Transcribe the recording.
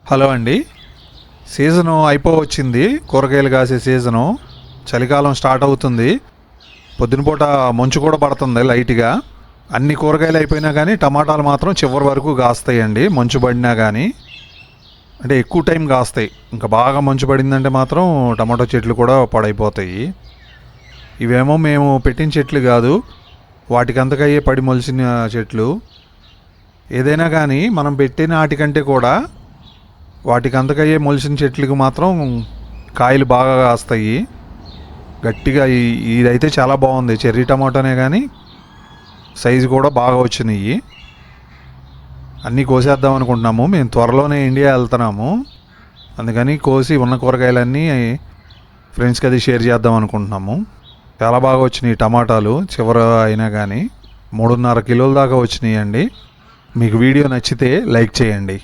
Hello అండి. Season అయిపోవచ్చింది. కూరగాయలు కాసే సీజను. చలికాలం స్టార్ట్ అవుతుంది. పొద్దునపూట మంచు కూడా పడుతుంది లైట్గా. అన్ని కూరగాయలు అయిపోయినా కానీ టమాటాలు మాత్రం చివరి వరకు కాస్తాయండి. మంచు పడినా కానీ అంటే ఎక్కువ టైం కాస్తాయి. ఇంకా బాగా మంచు పడిందంటే మాత్రం టమాటో చెట్లు కూడా పాడైపోతాయి. ఇవేమో మేము పెట్టిన చెట్లు కాదు, వాటికి అంతకయ్యే పడి మొలిసిన చెట్లు. ఏదైనా కానీ మనం పెట్టిన వాటికంటే కూడా వాటికి అంతకయ్యే మొలిసిన చెట్లకు మాత్రం కాయలు బాగా కాస్తాయి గట్టిగా. ఇదైతే చాలా బాగుంది. చెర్రీ టమాటోనే కానీ సైజు కూడా బాగా వచ్చినాయి. అన్నీ కోసేద్దాం అనుకుంటున్నాము. మేము త్వరలోనే ఇండియా వెళ్తున్నాము, అందుకని కోసి ఉన్న కూరగాయలన్నీ ఫ్రెండ్స్కి అది షేర్ చేద్దాం అనుకుంటున్నాము. చాలా బాగా వచ్చినాయి టమాటాలు. చివర అయినా కానీ 3.5 కిలోల దాకా వచ్చినాయి అండి. మీకు వీడియో నచ్చితే లైక్ చేయండి.